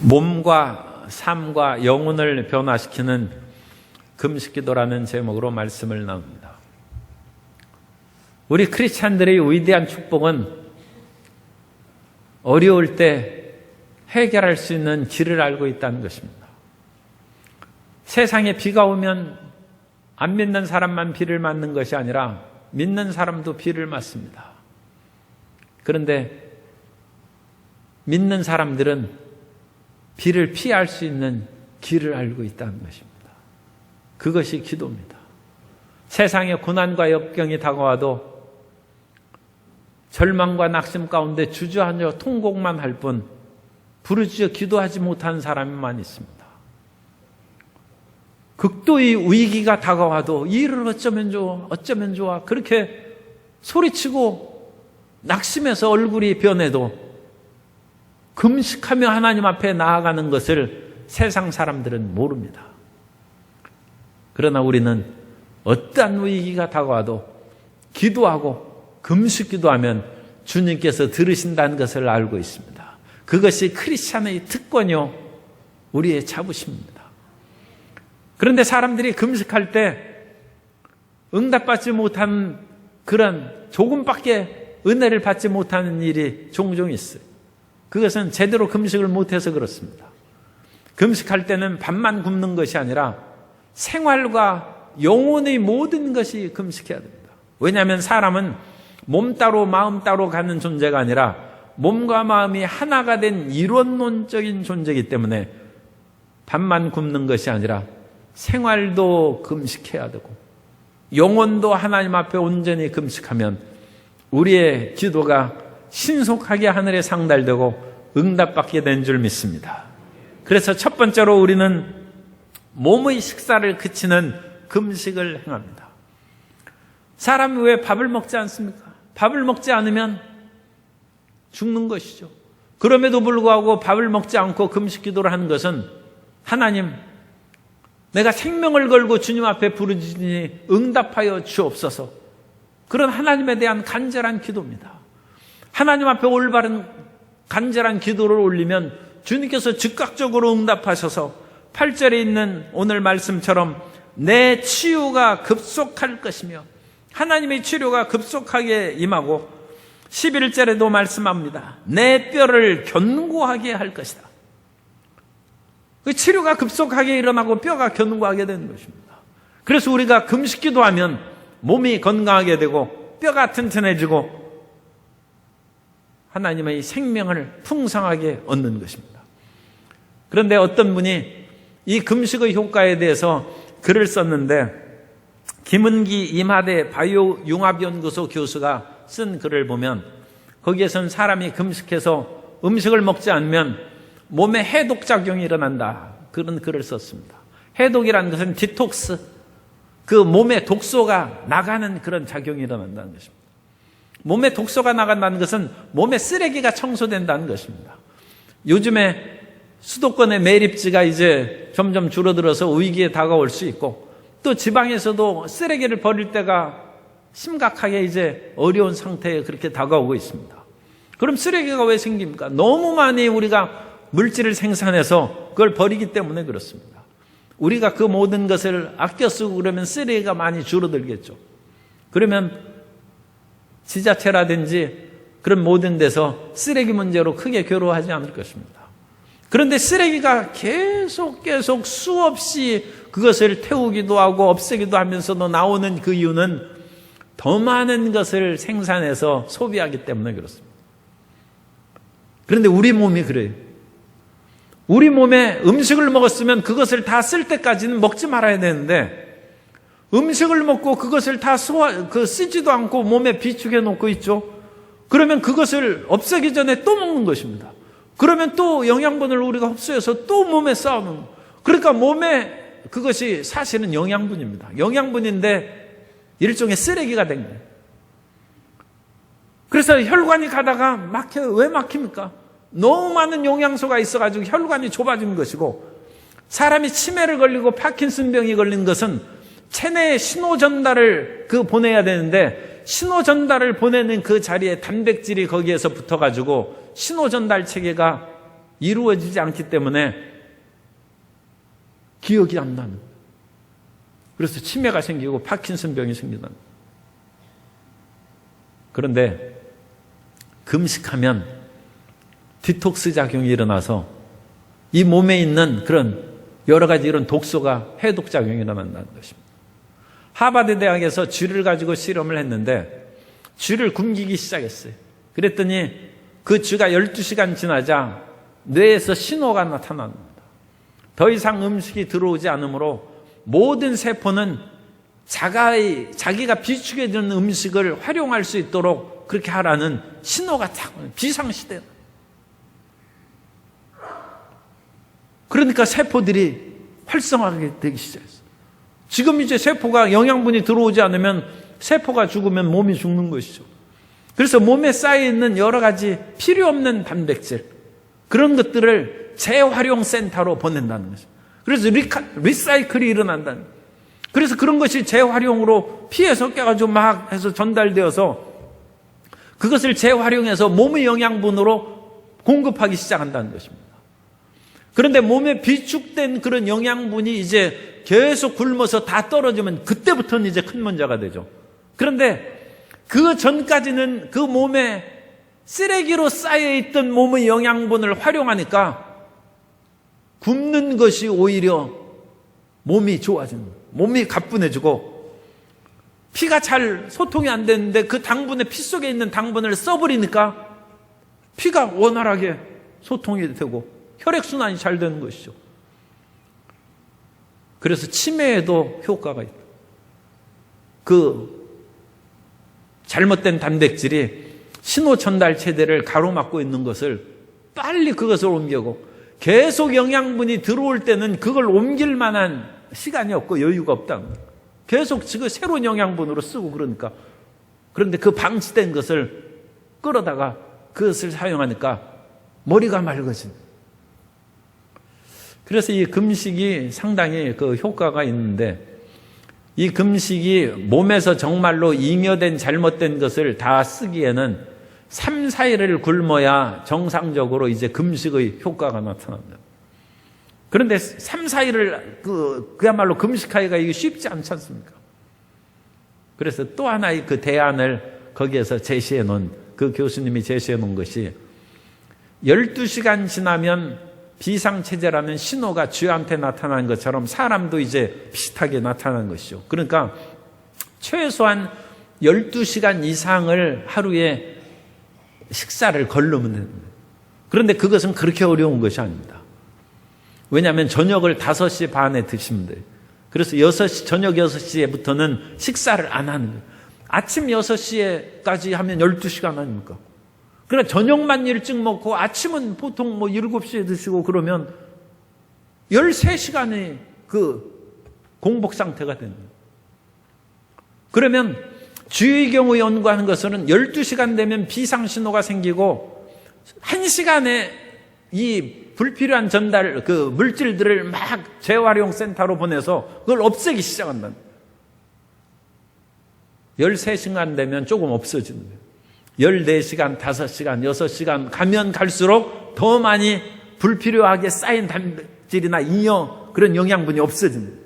몸과 삶과 영혼을 변화시키는 금식기도라는 제목으로 말씀을 나눕니다. 우리 크리스찬들의 위대한 축복은 어려울 때 해결할 수 있는 길을 알고 있다는 것입니다. 세상에 비가 오면 안 믿는 사람만 비를 맞는 것이 아니라 믿는 사람도 비를 맞습니다. 그런데 믿는 사람들은 비를 피할 수 있는 길을 알고 있다는 것입니다. 그것이 기도입니다. 세상의 고난과 역경이 다가와도 절망과 낙심 가운데 주저앉아 통곡만 할 뿐 부르짖어 기도하지 못하는 사람만 있습니다. 극도의 위기가 다가와도 이 일을 어쩌면 좋아 그렇게 소리치고 낙심해서 얼굴이 변해도 금식하며 하나님 앞에 나아가는 것을 세상 사람들은 모릅니다. 그러나 우리는 어떠한 위기가 다가와도 기도하고 금식 기도하면 주님께서 들으신다는 것을 알고 있습니다. 그것이 크리스찬의 특권이요 우리의 자부심입니다. 그런데 사람들이 금식할 때 응답받지 못한 그런 조금밖에 은혜를 받지 못하는 일이 종종 있어요. 그것은 제대로 금식을 못해서 그렇습니다. 금식할 때는 밥만 굶는 것이 아니라 생활과 영혼의 모든 것이 금식해야 됩니다. 왜냐하면 사람은 몸 따로 마음 따로 가는 존재가 아니라 몸과 마음이 하나가 된 이론론적인 존재이기 때문에 밥만 굶는 것이 아니라 생활도 금식해야 되고 영혼도 하나님 앞에 온전히 금식하면 우리의 기도가 신속하게 하늘에 상달되고 응답받게 된 줄 믿습니다. 그래서 첫 번째로 우리는 몸의 식사를 그치는 금식을 행합니다. 사람이 왜 밥을 먹지 않습니까? 밥을 먹지 않으면 죽는 것이죠. 그럼에도 불구하고 밥을 먹지 않고 금식 기도를 하는 것은 하나님, 내가 생명을 걸고 주님 앞에 부르짖으니 응답하여 주옵소서. 그런 하나님에 대한 간절한 기도입니다. 하나님 앞에 올바른 간절한 기도를 올리면 주님께서 즉각적으로 응답하셔서 8절에 있는 오늘 말씀처럼 내 치유가 급속할 것이며 하나님의 치료가 급속하게 임하고 11절에도 말씀합니다. 내 뼈를 견고하게 할 것이다. 그 치료가 급속하게 일어나고 뼈가 견고하게 되는 것입니다. 그래서 우리가 금식 기도하면 몸이 건강하게 되고 뼈가 튼튼해지고 하나님의 생명을 풍성하게 얻는 것입니다. 그런데 어떤 분이 이 금식의 효과에 대해서 글을 썼는데 김은기 임하대 바이오융합연구소 교수가 쓴 글을 보면 거기에서는 사람이 금식해서 음식을 먹지 않으면 몸에 해독작용이 일어난다. 그런 글을 썼습니다. 해독이라는 것은 디톡스, 그 몸의 독소가 나가는 그런 작용이 일어난다는 것입니다. 몸에 독소가 나간다는 것은 몸의 쓰레기가 청소된다는 것입니다. 요즘에 수도권의 매립지가 이제 점점 줄어들어서 위기에 다가올 수 있고 또 지방에서도 쓰레기를 버릴 때가 심각하게 이제 어려운 상태에 그렇게 다가오고 있습니다. 그럼 쓰레기가 왜 생깁니까? 너무 많이 우리가 물질을 생산해서 그걸 버리기 때문에 그렇습니다. 우리가 그 모든 것을 아껴 쓰고 그러면 쓰레기가 많이 줄어들겠죠. 그러면 지자체라든지 그런 모든 데서 쓰레기 문제로 크게 괴로워하지 않을 것입니다. 그런데 쓰레기가 계속 수없이 그것을 태우기도 하고 없애기도 하면서도 나오는 그 이유는 더 많은 것을 생산해서 소비하기 때문에 그렇습니다. 그런데 우리 몸이 그래요. 우리 몸에 음식을 먹었으면 그것을 다 쓸 때까지는 먹지 말아야 되는데 음식을 먹고 그것을 다 쓰지도 않고 몸에 비축해 놓고 있죠. 그러면 그것을 없애기 전에 또 먹는 것입니다. 그러면 또 영양분을 우리가 흡수해서 또 몸에 쌓아놓는 거예요. 그러니까 몸에 그것이 사실은 영양분입니다. 영양분인데 일종의 쓰레기가 된 거예요. 그래서 혈관이 가다가 막혀요. 왜 막힙니까? 너무 많은 영양소가 있어가지고 혈관이 좁아진 것이고 사람이 치매를 걸리고 파킨슨병이 걸린 것은 체내에 신호 전달을 보내야 되는데 신호 전달을 보내는 그 자리에 단백질이 거기에서 붙어가지고 신호 전달 체계가 이루어지지 않기 때문에 기억이 안 나는. 그래서 치매가 생기고 파킨슨 병이 생기는. 그런데 금식하면 디톡스 작용이 일어나서 이 몸에 있는 그런 여러 가지 이런 독소가 해독 작용이 일어난다는 것입니다. 하버드 대학에서 쥐를 가지고 실험을 했는데 쥐를 굶기기 시작했어요. 그랬더니 그 쥐가 12시간 지나자 뇌에서 신호가 나타납니다. 더 이상 음식이 들어오지 않으므로 모든 세포는 자기가 비축해주는 음식을 활용할 수 있도록 그렇게 하라는 신호가 딱 비상시대. 그러니까 세포들이 활성화하게 되기 시작했어요. 지금 이제 세포가 영양분이 들어오지 않으면 세포가 죽으면 몸이 죽는 것이죠. 그래서 몸에 쌓여있는 여러 가지 필요 없는 단백질, 그런 것들을 재활용센터로 보낸다는 거죠. 그래서 리사이클이 일어난다는 거예요. 그래서 그런 것이 재활용으로 피에 섞여가지고 막 해서 전달되어서 그것을 재활용해서 몸의 영양분으로 공급하기 시작한다는 것입니다. 그런데 몸에 비축된 그런 영양분이 이제 계속 굶어서 다 떨어지면 그때부터는 이제 큰 문제가 되죠. 그런데 그 전까지는 그 몸에 쓰레기로 쌓여있던 몸의 영양분을 활용하니까 굶는 것이 오히려 몸이 좋아지는 거예요. 몸이 가뿐해지고 피가 잘 소통이 안 되는데 그 당분에 피 속에 있는 당분을 써버리니까 피가 원활하게 소통이 되고 혈액순환이 잘 되는 것이죠. 그래서 치매에도 효과가 있다. 그 잘못된 단백질이 신호 전달 체대를 가로막고 있는 것을 빨리 그것을 옮기고 계속 영양분이 들어올 때는 그걸 옮길 만한 시간이 없고 여유가 없다. 계속 지금 새로운 영양분으로 쓰고 그러니까. 그런데 그 방치된 것을 끌어다가 그것을 사용하니까 머리가 맑아진. 그래서 이 금식이 상당히 그 효과가 있는데 이 금식이 몸에서 정말로 잉여된 잘못된 것을 다 쓰기에는 3, 4일을 굶어야 정상적으로 이제 금식의 효과가 나타납니다. 그런데 3, 4일을 그야말로 금식하기가 이게 쉽지 않지 않습니까? 그래서 또 하나의 그 대안을 거기에서 제시해 놓은, 그 교수님이 제시해 놓은 것이 12시간 지나면 비상체제라는 신호가 쥐한테 나타나는 것처럼 사람도 이제 비슷하게 나타나는 것이죠. 그러니까 최소한 12시간 이상을 하루에 식사를 거르면 됩니다. 그런데 그것은 그렇게 어려운 것이 아닙니다. 왜냐하면 저녁을 5시 반에 드시면 돼요. 그래서 저녁 6시에부터는 식사를 안 하는 거예요. 아침 6시에까지 하면 12시간 아닙니까? 그러니까 저녁만 일찍 먹고 아침은 보통 7시에 드시고 그러면 13시간의 그 공복 상태가 됩니다. 그러면 쥐의 경우 연구하는 것은 12시간 되면 비상신호가 생기고 1시간에 이 불필요한 전달, 그 물질들을 막 재활용 센터로 보내서 그걸 없애기 시작한다. 13시간 되면 조금 없어지는 거예요. 14시간, 5시간, 6시간 가면 갈수록 더 많이 불필요하게 쌓인 단백질이나 잉여, 그런 영양분이 없어집니다.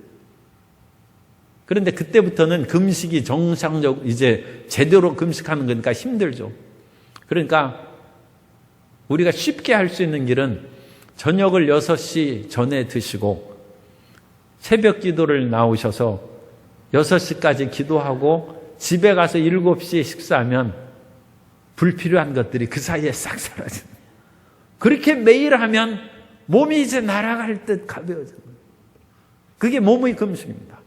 그런데 그때부터는 금식이 정상적, 이제 제대로 금식하는 거니까 힘들죠. 그러니까 우리가 쉽게 할 수 있는 길은 저녁을 6시 전에 드시고 새벽 기도를 나오셔서 6시까지 기도하고 집에 가서 7시에 식사하면 불필요한 것들이 그 사이에 싹 사라집니다. 그렇게 매일 하면 몸이 이제 날아갈 듯 가벼워져요. 그게 몸의 금식입니다.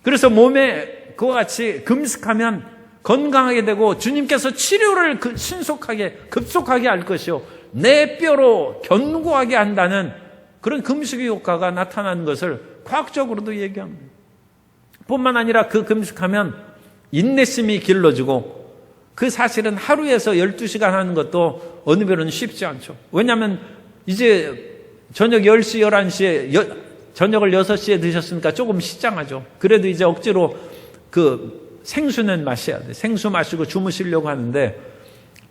그래서 몸에 그와 같이 금식하면 건강하게 되고 주님께서 치료를 신속하게 급속하게 할 것이요 내 뼈로 견고하게 한다는 그런 금식의 효과가 나타나는 것을 과학적으로도 얘기합니다. 뿐만 아니라 그 금식하면 인내심이 길러지고 그 사실은 하루에서 12시간 하는 것도 어느 별은 쉽지 않죠. 왜냐하면 이제 저녁 10시, 11시에 저녁을 6시에 드셨으니까 조금 시장하죠. 그래도 이제 억지로 그 생수는 마셔야 돼. 생수 마시고 주무시려고 하는데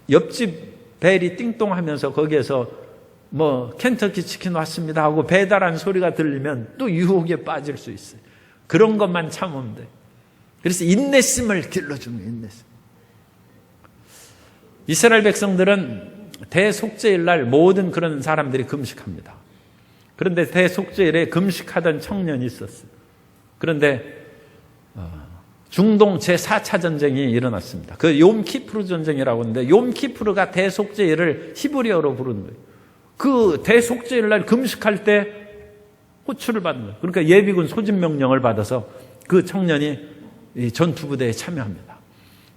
옆집 벨이 띵동하면서 거기에서 켄터키 치킨 왔습니다 하고 배달한 소리가 들리면 또 유혹에 빠질 수 있어요. 그런 것만 참으면 돼. 그래서 인내심을 길러주는 거예요. 인내심. 이스라엘 백성들은 대속죄일 모든 그런 사람들이 금식합니다. 그런데 대속죄일에 금식하던 청년이 있었어요. 그런데 중동 제4차 전쟁이 일어났습니다. 그 욤키프르 전쟁이라고 하는데 욤키프르가 대속죄일을 히브리어로 부르는 거예요. 그 대속죄일 날 금식할 때 호출을 받는 거예요. 그러니까 예비군 소집 명령을 받아서 그 청년이 이 전투부대에 참여합니다.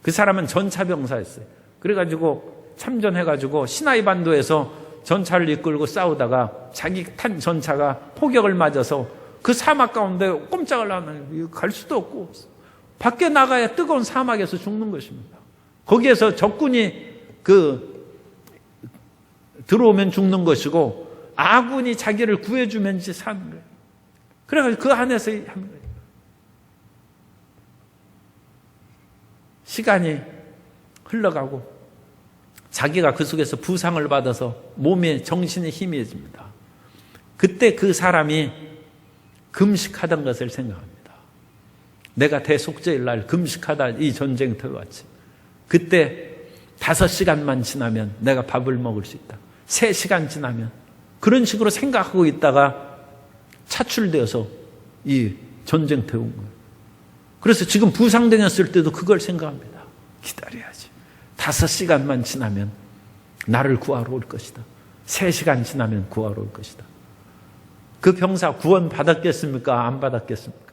그 사람은 전차병사였어요. 그래가지고 참전해가지고 시나이 반도에서 전차를 이끌고 싸우다가 자기 탄 전차가 포격을 맞아서 그 사막 가운데 꼼짝을 안 하는, 갈 수도 없고 밖에 나가야 뜨거운 사막에서 죽는 것입니다. 거기에서 적군이 들어오면 죽는 것이고 아군이 자기를 구해주면서 사는 거예요. 그래서 그 안에서 하는 거예요. 시간이 흘러가고 자기가 그 속에서 부상을 받아서 몸에 정신이 희미해집니다. 그때 그 사람이 금식하던 것을 생각합니다. 내가 대속죄일 날 금식하다 이 전쟁터에 왔지. 그때 5시간만 지나면 내가 밥을 먹을 수 있다. 3시간 지나면 그런 식으로 생각하고 있다가 차출되어서 이 전쟁터에 온 거예요. 그래서 지금 부상당했을 때도 그걸 생각합니다. 기다려야지. 5시간만 지나면 나를 구하러 올 것이다. 3시간 지나면 구하러 올 것이다. 그 병사 구원 받았겠습니까? 안 받았겠습니까?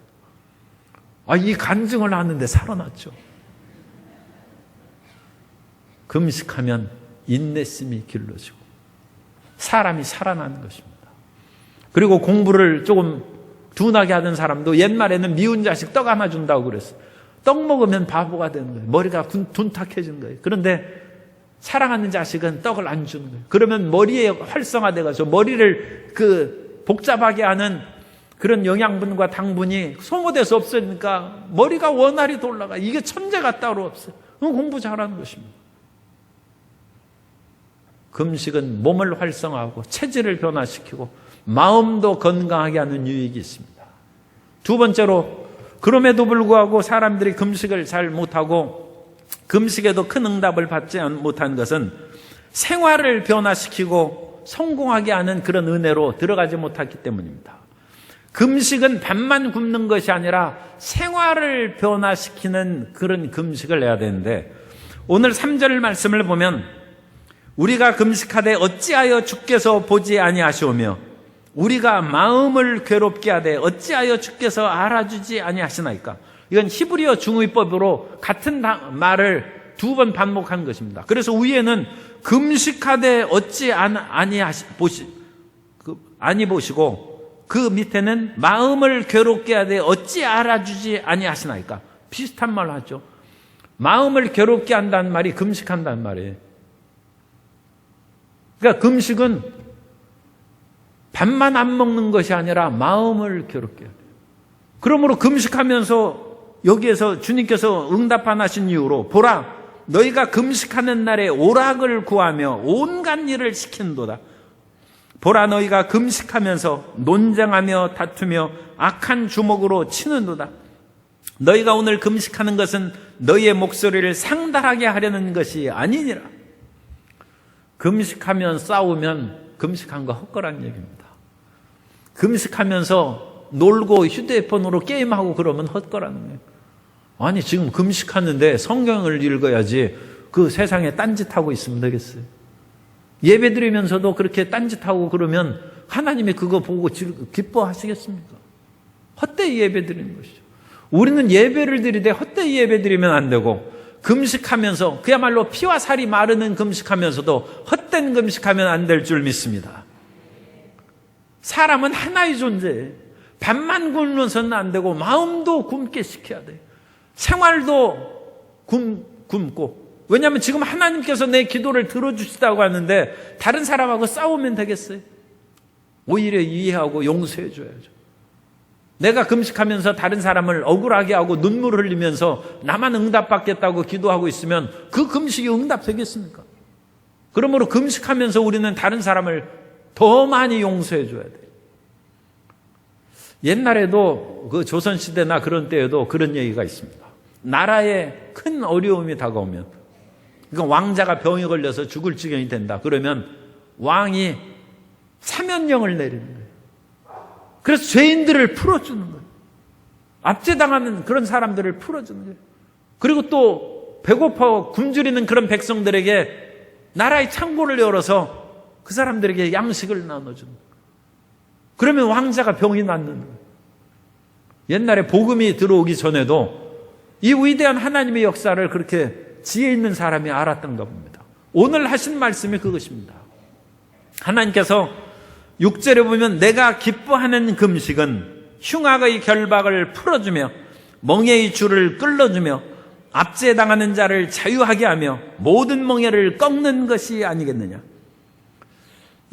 이 간증을 하는데 살아났죠. 금식하면 인내심이 길러지고 사람이 살아나는 것입니다. 그리고 공부를 조금 둔하게 하던 사람도 옛말에는 미운 자식 떡 하나 준다고 그랬어요. 떡 먹으면 바보가 되는 거예요. 머리가 둔탁해지는 거예요. 그런데 사랑하는 자식은 떡을 안 주는 거예요. 그러면 머리에 활성화돼가지고 머리를 복잡하게 하는 그런 영양분과 당분이 소모돼서 없으니까 머리가 원활히 돌아가. 이게 천재가 따로 없어요. 공부 잘하는 것입니다. 금식은 몸을 활성화하고 체질을 변화시키고 마음도 건강하게 하는 유익이 있습니다. 두 번째로, 그럼에도 불구하고 사람들이 금식을 잘 못하고 금식에도 큰 응답을 받지 못한 것은 생활을 변화시키고 성공하게 하는 그런 은혜로 들어가지 못했기 때문입니다. 금식은 밥만 굶는 것이 아니라 생활을 변화시키는 그런 금식을 해야 되는데, 오늘 3절 말씀을 보면 우리가 금식하되 어찌하여 주께서 보지 아니하시오며 우리가 마음을 괴롭게 하되 어찌하여 주께서 알아주지 아니하시나이까. 이건 히브리어 중의법으로 같은 말을 2번 반복한 것입니다. 그래서 위에는 금식하되 어찌 아니 보시고 그 밑에는 마음을 괴롭게 하되 어찌 알아주지 아니하시나이까. 비슷한 말 하죠. 마음을 괴롭게 한다는 말이 금식한다는 말이에요. 그러니까 금식은 밥만 안 먹는 것이 아니라 마음을 괴롭게 해야 돼요. 그러므로 금식하면서 여기에서 주님께서 응답 안 하신 이유로, 보라 너희가 금식하는 날에 오락을 구하며 온갖 일을 시킨도다. 보라 너희가 금식하면서 논쟁하며 다투며 악한 주먹으로 치는도다. 너희가 오늘 금식하는 것은 너희의 목소리를 상달하게 하려는 것이 아니니라. 금식하면 싸우면 금식한 거 헛거란 얘기입니다. 금식하면서 놀고 휴대폰으로 게임하고 그러면 헛거라는 거예요. 아니 지금 금식하는데 성경을 읽어야지 그 세상에 딴짓하고 있으면 되겠어요. 예배드리면서도 그렇게 딴짓하고 그러면 하나님이 그거 보고 기뻐하시겠습니까? 헛되이 예배드리는 것이죠. 우리는 예배를 드리되 헛되이 예배드리면 안 되고, 금식하면서 그야말로 피와 살이 마르는 금식하면서도 헛된 금식하면 안 될 줄 믿습니다. 사람은 하나의 존재예요. 밥만 굶으면서는 안 되고 마음도 굶게 시켜야 돼요. 생활도 굶고. 왜냐하면 지금 하나님께서 내 기도를 들어주시다고 하는데 다른 사람하고 싸우면 되겠어요? 오히려 이해하고 용서해 줘야죠. 내가 금식하면서 다른 사람을 억울하게 하고 눈물 흘리면서 나만 응답받겠다고 기도하고 있으면 그 금식이 응답되겠습니까? 그러므로 금식하면서 우리는 다른 사람을 더 많이 용서해 줘야 돼요. 옛날에도 그 조선시대나 그런 때에도 그런 얘기가 있습니다. 나라에 큰 어려움이 다가오면, 그러니까 왕자가 병이 걸려서 죽을 지경이 된다. 그러면 왕이 사면령을 내리는 거예요. 그래서 죄인들을 풀어주는 거예요. 압제당하는 그런 사람들을 풀어주는 거예요. 그리고 또 배고파 굶주리는 그런 백성들에게 나라의 창고를 열어서 그 사람들에게 양식을 나눠주는 거예요. 그러면 왕자가 병이 낫는 거예요. 옛날에 복음이 들어오기 전에도 이 위대한 하나님의 역사를 그렇게 지혜 있는 사람이 알았던가 봅니다. 오늘 하신 말씀이 그것입니다. 하나님께서 6절에 보면 내가 기뻐하는 금식은 흉악의 결박을 풀어주며 멍에의 줄을 끌어주며 압제당하는 자를 자유하게 하며 모든 멍에를 꺾는 것이 아니겠느냐.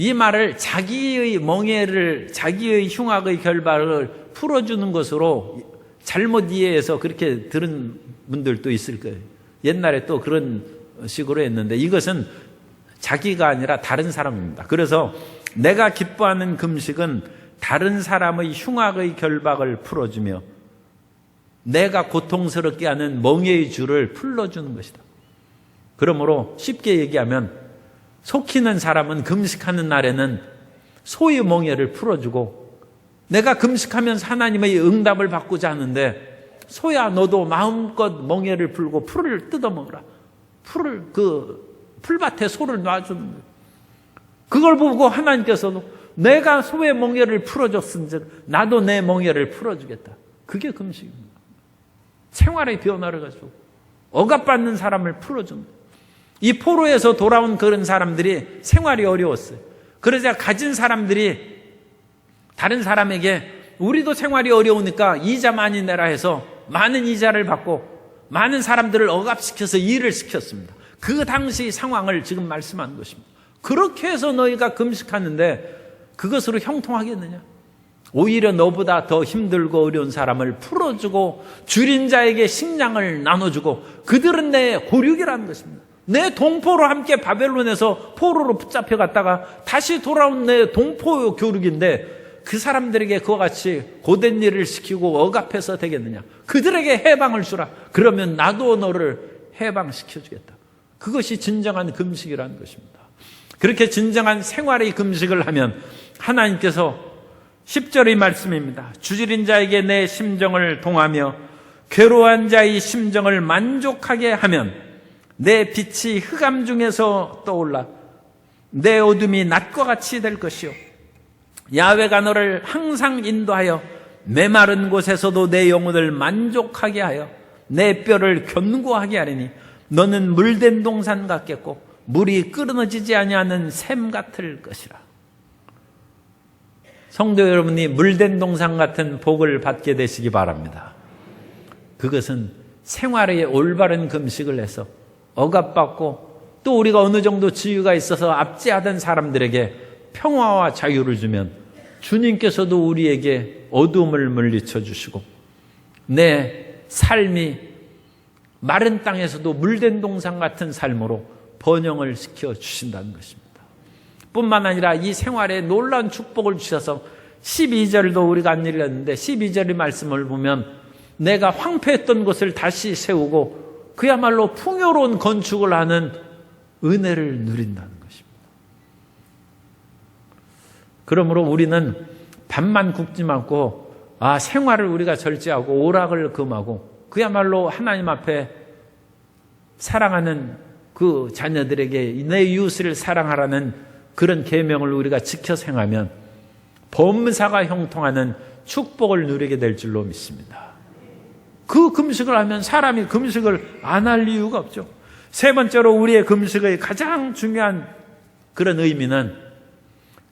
이 말을 자기의 멍에를, 자기의 흉악의 결박을 풀어주는 것으로 잘못 이해해서 그렇게 들은 분들도 있을 거예요. 옛날에 또 그런 식으로 했는데 이것은 자기가 아니라 다른 사람입니다. 그래서 내가 기뻐하는 금식은 다른 사람의 흉악의 결박을 풀어주며 내가 고통스럽게 하는 멍에의 줄을 풀어주는 것이다. 그러므로 쉽게 얘기하면 속히는 사람은 금식하는 날에는 소의 멍에를 풀어주고 내가 금식하면서 하나님의 응답을 받고자 하는데 소야 너도 마음껏 멍에를 풀고 풀을 뜯어먹으라. 풀밭에 소를 놔주는 거예요. 그걸 보고 하나님께서도 내가 소의 멍에를 풀어줬은즉 나도 내 멍에를 풀어주겠다. 그게 금식입니다. 생활의 변화를 가지고 억압받는 사람을 풀어주는 거예요. 이 포로에서 돌아온 그런 사람들이 생활이 어려웠어요. 그러자 가진 사람들이 다른 사람에게 우리도 생활이 어려우니까 이자 많이 내라 해서 많은 이자를 받고 많은 사람들을 억압시켜서 일을 시켰습니다. 그 당시 상황을 지금 말씀한 것입니다. 그렇게 해서 너희가 금식하는데 그것으로 형통하겠느냐? 오히려 너보다 더 힘들고 어려운 사람을 풀어주고 줄인 자에게 식량을 나눠주고 그들은 내 고륙이라는 것입니다. 내 동포로 함께 바벨론에서 포로로 붙잡혀 갔다가 다시 돌아온 내 동포 교륙인데 그 사람들에게 그와 같이 고된 일을 시키고 억압해서 되겠느냐? 그들에게 해방을 주라. 그러면 나도 너를 해방시켜주겠다. 그것이 진정한 금식이라는 것입니다. 그렇게 진정한 생활의 금식을 하면 하나님께서 10절의 말씀입니다. 주지린 자에게 내 심정을 동하며 괴로워한 자의 심정을 만족하게 하면 내 빛이 흑암 중에서 떠올라 내 어둠이 낮과 같이 될 것이요 야훼가 너를 항상 인도하여 메마른 곳에서도 내 영혼을 만족하게 하여 내 뼈를 견고하게 하리니 너는 물된 동산 같겠고 물이 끊어지지 아니하는 샘 같을 것이라. 성도 여러분이 물된 동산 같은 복을 받게 되시기 바랍니다. 그것은 생활의 올바른 금식을 해서 억압받고 또 우리가 어느 정도 지위가 있어서 압제하던 사람들에게 평화와 자유를 주면 주님께서도 우리에게 어둠을 물리쳐 주시고 내 삶이 마른 땅에서도 물된 동산 같은 삶으로 번영을 시켜 주신다는 것입니다. 뿐만 아니라 이 생활에 놀라운 축복을 주셔서 12절도 우리가 안 읽었는데 12절의 말씀을 보면 내가 황폐했던 곳을 다시 세우고 그야말로 풍요로운 건축을 하는 은혜를 누린다는 것입니다. 그러므로 우리는 밥만 굶지 않고 생활을 우리가 절제하고 오락을 금하고 그야말로 하나님 앞에 사랑하는 그 자녀들에게 내 이웃을 사랑하라는 그런 계명을 우리가 지켜 행하면 범사가 형통하는 축복을 누리게 될 줄로 믿습니다. 그 금식을 하면 사람이 금식을 안 할 이유가 없죠. 세 번째로 우리의 금식의 가장 중요한 그런 의미는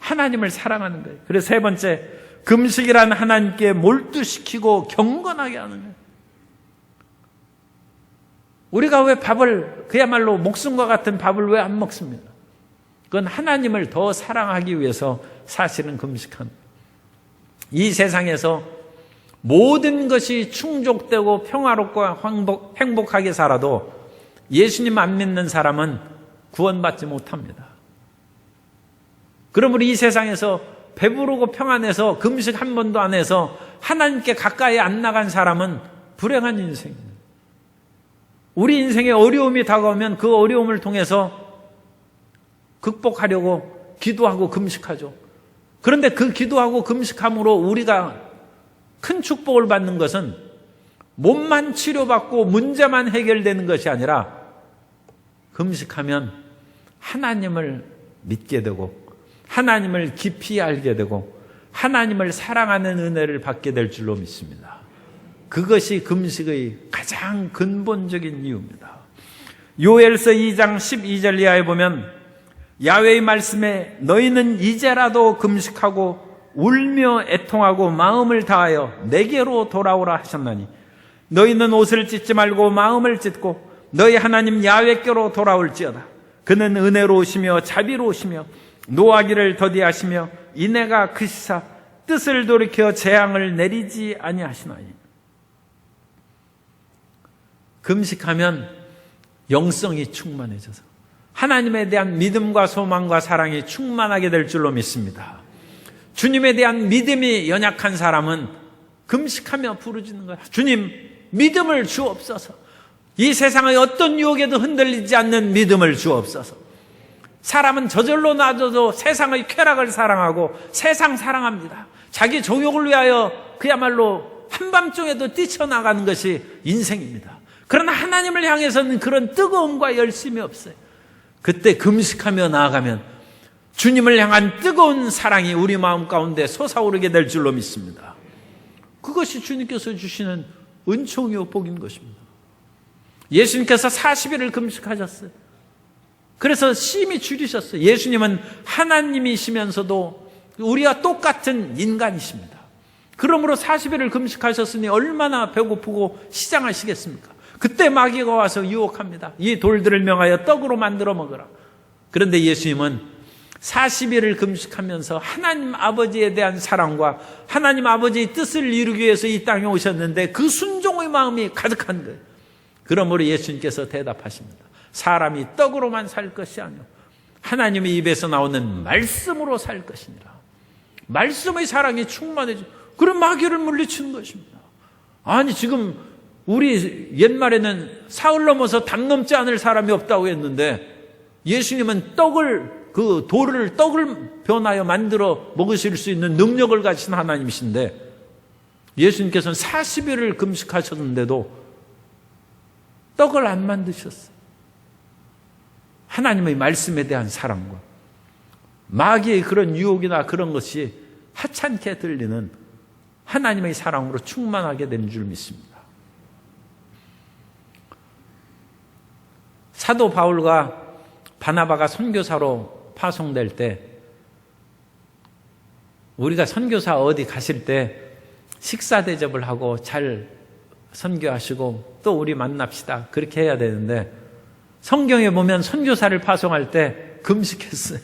하나님을 사랑하는 거예요. 그래서 세 번째, 금식이란 하나님께 몰두시키고 경건하게 하는 거예요. 우리가 왜 밥을 그야말로 목숨과 같은 밥을 왜 안 먹습니까? 그건 하나님을 더 사랑하기 위해서 사실은 금식한 거예요. 이 세상에서 모든 것이 충족되고 평화롭고 행복하게 살아도 예수님 안 믿는 사람은 구원받지 못합니다. 그러므로 이 세상에서 배부르고 평안해서 금식 한 번도 안 해서 하나님께 가까이 안 나간 사람은 불행한 인생입니다. 우리 인생에 어려움이 다가오면 그 어려움을 통해서 극복하려고 기도하고 금식하죠. 그런데 그 기도하고 금식함으로 우리가 큰 축복을 받는 것은 몸만 치료받고 문제만 해결되는 것이 아니라 금식하면 하나님을 믿게 되고 하나님을 깊이 알게 되고 하나님을 사랑하는 은혜를 받게 될 줄로 믿습니다. 그것이 금식의 가장 근본적인 이유입니다. 요엘서 2장 12절 이하에 보면 야훼의 말씀에 너희는 이제라도 금식하고 울며 애통하고 마음을 다하여 내게로 돌아오라 하셨나니 너희는 옷을 찢지 말고 마음을 찢고 너희 하나님 야훼께로 돌아올지어다. 그는 은혜로우시며 자비로우시며 노하기를 더디하시며 인애가 크시사 뜻을 돌이켜 재앙을 내리지 아니하시나니. 금식하면 영성이 충만해져서 하나님에 대한 믿음과 소망과 사랑이 충만하게 될 줄로 믿습니다. 주님에 대한 믿음이 연약한 사람은 금식하며 부르짖는 거야. 주님, 믿음을 주옵소서. 이 세상의 어떤 유혹에도 흔들리지 않는 믿음을 주옵소서. 사람은 저절로 놔둬도 세상의 쾌락을 사랑하고 세상 사랑합니다. 자기 종욕을 위하여 그야말로 한밤중에도 뛰쳐나가는 것이 인생입니다. 그러나 하나님을 향해서는 그런 뜨거움과 열심이 없어요. 그때 금식하며 나아가면 주님을 향한 뜨거운 사랑이 우리 마음 가운데 솟아오르게 될 줄로 믿습니다. 그것이 주님께서 주시는 은총이요 복인 것입니다. 예수님께서 40일을 금식하셨어요. 그래서 심히 줄이셨어요. 예수님은 하나님이시면서도 우리와 똑같은 인간이십니다. 그러므로 40일을 금식하셨으니 얼마나 배고프고 시장하시겠습니까? 그때 마귀가 와서 유혹합니다. 이 돌들을 명하여 떡으로 만들어 먹으라. 그런데 예수님은 40일을 금식하면서 하나님 아버지에 대한 사랑과 하나님 아버지의 뜻을 이루기 위해서 이 땅에 오셨는데 그 순종의 마음이 가득한 거예요. 그러므로 예수님께서 대답하십니다. 사람이 떡으로만 살 것이 아니오 하나님의 입에서 나오는 말씀으로 살 것이니라. 말씀의 사랑이 충만해져. 그런 마귀를 물리치는 것입니다. 아니 지금 우리 옛말에는 사흘 넘어서 담 넘지 않을 사람이 없다고 했는데 예수님은 그 돌을 떡을 변하여 만들어 먹으실 수 있는 능력을 가진 하나님이신데 예수님께서는 40일을 금식하셨는데도 떡을 안 만드셨어요. 하나님의 말씀에 대한 사랑과 마귀의 그런 유혹이나 그런 것이 하찮게 들리는 하나님의 사랑으로 충만하게 되는 줄 믿습니다. 사도 바울과 바나바가 선교사로 파송될 때 우리가 선교사 어디 가실 때 식사 대접을 하고 잘 선교하시고 또 우리 만납시다 그렇게 해야 되는데 성경에 보면 선교사를 파송할 때 금식했어요.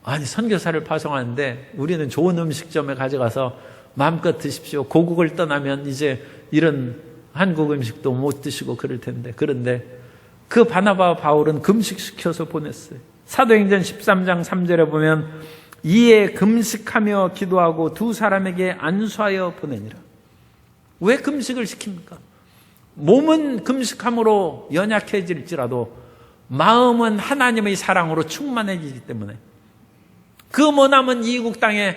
아니 선교사를 파송하는데 우리는 좋은 음식점에 가져가서 마음껏 드십시오. 고국을 떠나면 이제 이런 한국 음식도 못 드시고 그럴 텐데 그런데 그 바나바와 바울은 금식시켜서 보냈어요. 사도행전 13장 3절에 보면 이에 금식하며 기도하고 두 사람에게 안수하여 보내니라. 왜 금식을 시킵니까? 몸은 금식함으로 연약해질지라도 마음은 하나님의 사랑으로 충만해지기 때문에 그 머나먼 이국 땅에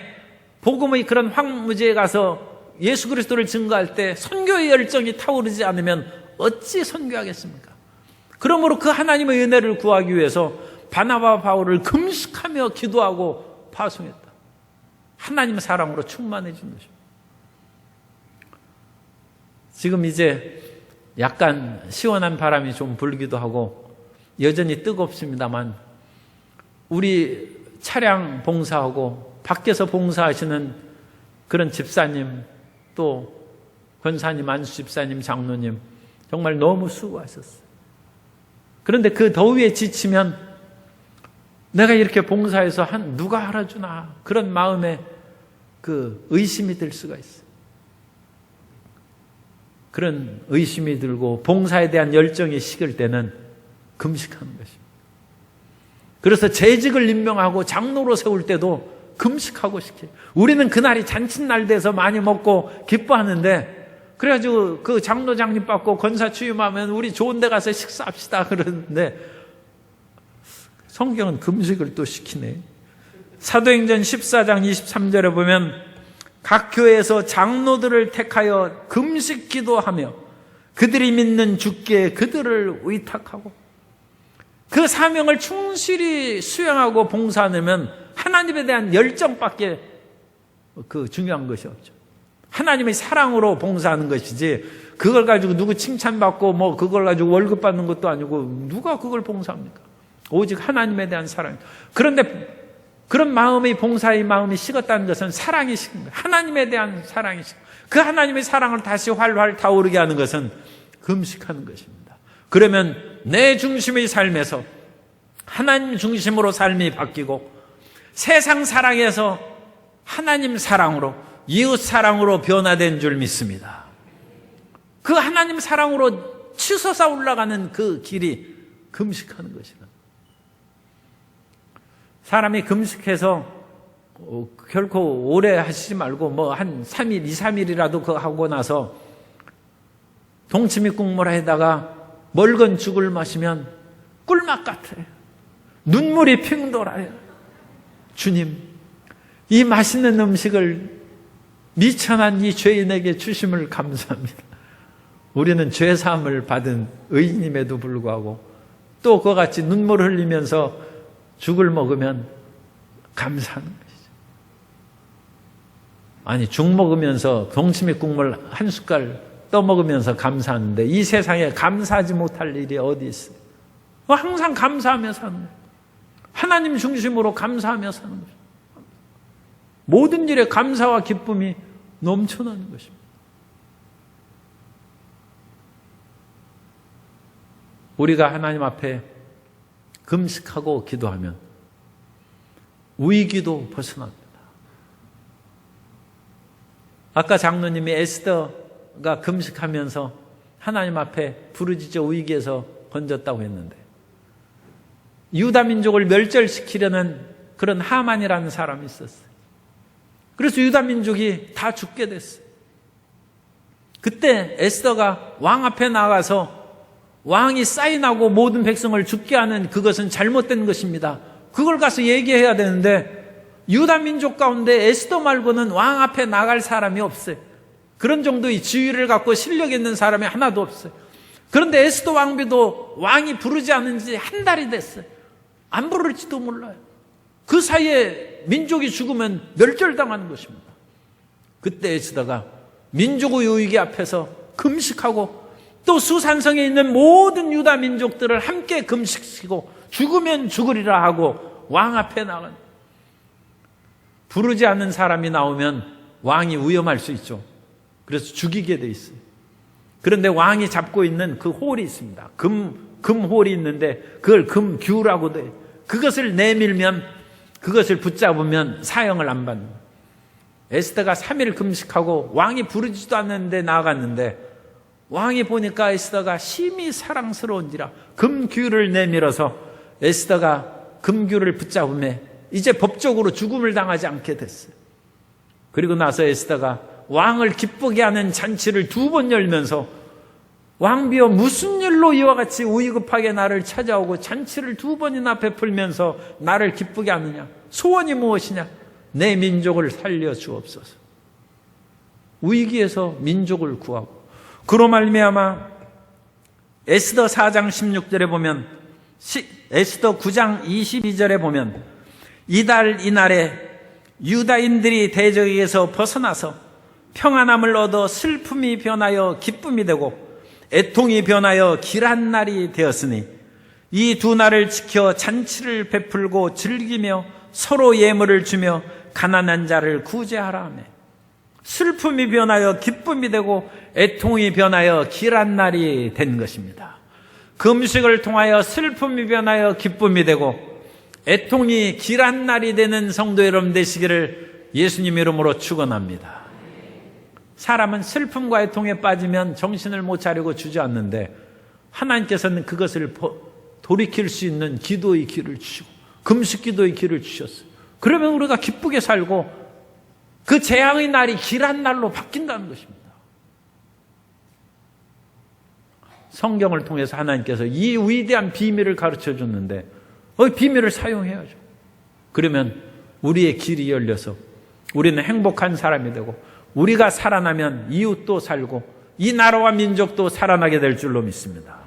복음의 그런 황무지에 가서 예수 그리스도를 증거할 때 선교의 열정이 타오르지 않으면 어찌 선교하겠습니까? 그러므로 그 하나님의 은혜를 구하기 위해서 바나바와 바울을 금식하며 기도하고 파송했다. 하나님의 사랑으로 충만해진 것입니다. 지금 이제 약간 시원한 바람이 좀 불기도 하고 여전히 뜨겁습니다만 우리 차량 봉사하고 밖에서 봉사하시는 그런 집사님 또 권사님, 안수 집사님, 장로님 정말 너무 수고하셨어요. 그런데 그 더위에 지치면 내가 이렇게 봉사해서 누가 알아주나 그런 마음에 그 의심이 들 수가 있어요. 그런 의심이 들고 봉사에 대한 열정이 식을 때는 금식하는 것입니다. 그래서 재직을 임명하고 장로로 세울 때도 금식하고 시켜요. 우리는 그날이 잔칫날 돼서 많이 먹고 기뻐하는데, 그래가지고 그 장로장님 받고 권사 취임하면 우리 좋은 데 가서 식사합시다 그러는데, 성경은 금식을 또 시키네. 사도행전 14장 23절에 보면 각 교회에서 장로들을 택하여 금식 기도하며 그들이 믿는 주께 그들을 의탁하고, 그 사명을 충실히 수행하고 봉사하면 하나님에 대한 열정밖에 중요한 것이 없죠. 하나님의 사랑으로 봉사하는 것이지, 그걸 가지고 누구 칭찬받고 뭐 그걸 가지고 월급 받는 것도 아니고 누가 그걸 봉사합니까? 오직 하나님에 대한 사랑. 그런데 그런 마음의 봉사의 마음이 식었다는 것은 사랑이 식은 거예요. 하나님에 대한 사랑이 식은 거예요. 그 하나님의 사랑을 다시 활활 타오르게 하는 것은 금식하는 것입니다. 그러면 내 중심의 삶에서 하나님 중심으로 삶이 바뀌고, 세상 사랑에서 하나님 사랑으로, 이웃 사랑으로 변화된 줄 믿습니다. 그 하나님 사랑으로 치솟아 올라가는 그 길이 금식하는 것이다. 사람이 금식해서 결코 오래 하시지 말고 뭐 한 3일, 2, 3일이라도 그거 하고 나서 동치미 국물에다가 멀건 죽을 마시면 꿀맛 같아요. 눈물이 핑 돌아요. 주님, 이 맛있는 음식을 미천한 이 죄인에게 주심을 감사합니다. 우리는 죄사함을 받은 의인임에도 불구하고 또 그와 같이 눈물 흘리면서 죽을 먹으면 감사하는 것이죠. 아니, 죽 먹으면서 동치미 국물 한 숟갈 떠먹으면서 감사하는데 이 세상에 감사하지 못할 일이 어디 있어요? 항상 감사하며 사는 거예요. 하나님 중심으로 감사하며 사는 거예요. 모든 일에 감사와 기쁨이 넘쳐나는 것입니다. 우리가 하나님 앞에 금식하고 기도하면 위기도 벗어납니다. 아까 장로님이 에스더가 금식하면서 하나님 앞에 부르짖어 위기에서 건졌다고 했는데, 유다 민족을 멸절시키려는 그런 하만이라는 사람이 있었어요. 그래서 유다 민족이 다 죽게 됐어요. 그때 에스더가 왕 앞에 나가서 왕이 사인하고 모든 백성을 죽게 하는 그것은 잘못된 것입니다. 그걸 가서 얘기해야 되는데, 유다 민족 가운데 에스더 말고는 왕 앞에 나갈 사람이 없어요. 그런 정도의 지위를 갖고 실력 있는 사람이 하나도 없어요. 그런데 에스더 왕비도 왕이 부르지 않은 지 한 달이 됐어요. 안 부를지도 몰라요. 그 사이에 민족이 죽으면 멸절당하는 것입니다. 그때 에스더가 민족의 위기 앞에서 금식하고, 또 수산성에 있는 모든 유다 민족들을 함께 금식시키고 죽으면 죽으리라 하고 왕 앞에 나간, 부르지 않는 사람이 나오면 왕이 위험할 수 있죠. 그래서 죽이게 돼 있어요. 그런데 왕이 잡고 있는 그 홀이 있습니다. 금홀이 있는데 그걸 금규라고 돼. 그것을 내밀면, 그것을 붙잡으면 사형을 안 받는 거예요. 에스더가 3일 금식하고 왕이 부르지도 않는데 나아갔는데, 왕이 보니까 에스더가 심히 사랑스러운지라 금규를 내밀어서 에스더가 금규를 붙잡으며 이제 법적으로 죽음을 당하지 않게 됐어요. 그리고 나서 에스더가 왕을 기쁘게 하는 잔치를 2번 열면서, 왕비여 무슨 일로 이와 같이 위급하게 나를 찾아오고 잔치를 2번이나 베풀면서 나를 기쁘게 하느냐? 소원이 무엇이냐? 내 민족을 살려 주옵소서. 위기에서 민족을 구하고, 그로 말미암아 에스더 4장 16절에 보면, 에스더 9장 22절에 보면, 이달 이날에 유다인들이 대적에게서 벗어나서 평안함을 얻어 슬픔이 변하여 기쁨이 되고 애통이 변하여 길한 날이 되었으니 이 2날을 지켜 잔치를 베풀고 즐기며 서로 예물을 주며 가난한 자를 구제하라 하며, 슬픔이 변하여 기쁨이 되고 애통이 변하여 길한 날이 된 것입니다. 금식을 통하여 슬픔이 변하여 기쁨이 되고 애통이 길한 날이 되는 성도 여러분 되시기를 예수님 이름으로 축원합니다. 사람은 슬픔과 애통에 빠지면 정신을 못 차리고 주저앉는데, 하나님께서는 그것을 돌이킬 수 있는 기도의 길을 주시고 금식 기도의 길을 주셨어요. 그러면 우리가 기쁘게 살고 그 재앙의 날이 길한 날로 바뀐다는 것입니다. 성경을 통해서 하나님께서 이 위대한 비밀을 가르쳐 줬는데 비밀을 사용해야죠. 그러면 우리의 길이 열려서 우리는 행복한 사람이 되고 우리가 살아나면 이웃도 살고 이 나라와 민족도 살아나게 될 줄로 믿습니다.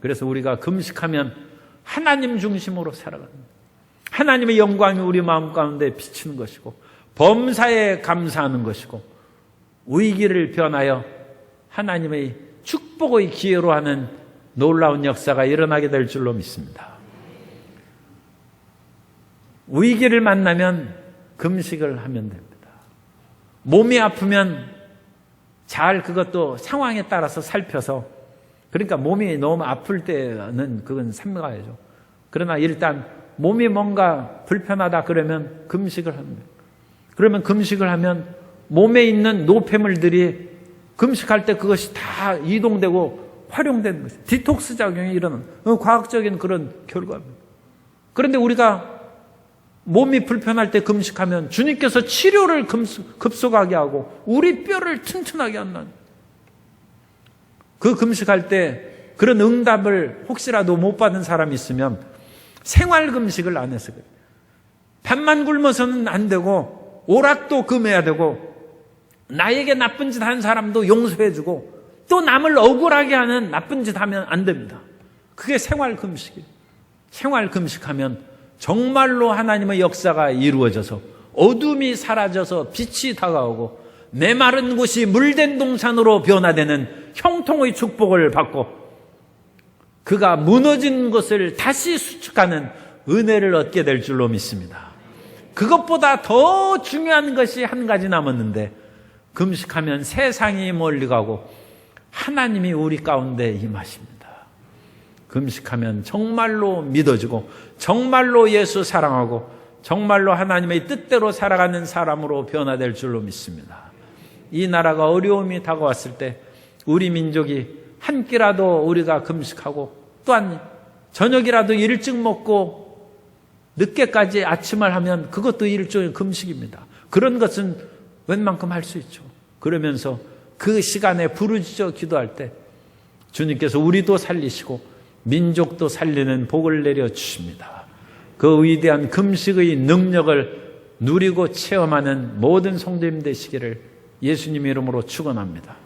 그래서 우리가 금식하면 하나님 중심으로 살아갑니다. 하나님의 영광이 우리 마음 가운데 비치는 것이고 범사에 감사하는 것이고 위기를 변하여 하나님의 축복의 기회로 하는 놀라운 역사가 일어나게 될 줄로 믿습니다. 위기를 만나면 금식을 하면 됩니다. 몸이 아프면 잘 그것도 상황에 따라서 살펴서, 그러니까 몸이 너무 아플 때는 그건 삼가야죠. 그러나 일단 몸이 뭔가 불편하다 그러면 금식을 합니다. 그러면 금식을 하면 몸에 있는 노폐물들이 금식할 때 그것이 다 이동되고 활용되는 것이에요. 디톡스 작용이 일어나는 과학적인 그런 결과입니다. 그런데 우리가 몸이 불편할 때 금식하면 주님께서 치료를 급속하게 하고 우리 뼈를 튼튼하게 한다는, 그 금식할 때 그런 응답을 혹시라도 못 받은 사람이 있으면 생활 금식을 안 해서 그래요. 밥만 굶어서는 안 되고 오락도 금해야 되고 나에게 나쁜 짓 한 사람도 용서해주고 또 남을 억울하게 하는 나쁜 짓 하면 안 됩니다. 그게 생활 금식이에요. 생활 금식하면 정말로 하나님의 역사가 이루어져서 어둠이 사라져서 빛이 다가오고 메마른 곳이 물된 동산으로 변화되는 형통의 축복을 받고 그가 무너진 것을 다시 수축하는 은혜를 얻게 될 줄로 믿습니다. 그것보다 더 중요한 것이 한 가지 남았는데, 금식하면 세상이 멀리 가고 하나님이 우리 가운데 임하십니다. 금식하면 정말로 믿어지고 정말로 예수 사랑하고 정말로 하나님의 뜻대로 살아가는 사람으로 변화될 줄로 믿습니다. 이 나라가 어려움이 다가왔을 때 우리 민족이 한 끼라도 우리가 금식하고 또한 저녁이라도 일찍 먹고 늦게까지 아침을 하면 그것도 일종의 금식입니다. 그런 것은 웬만큼 할 수 있죠. 그러면서 그 시간에 부르짖어 기도할 때 주님께서 우리도 살리시고 민족도 살리는 복을 내려주십니다. 그 위대한 금식의 능력을 누리고 체험하는 모든 성도님 되시기를 예수님 이름으로 축원합니다.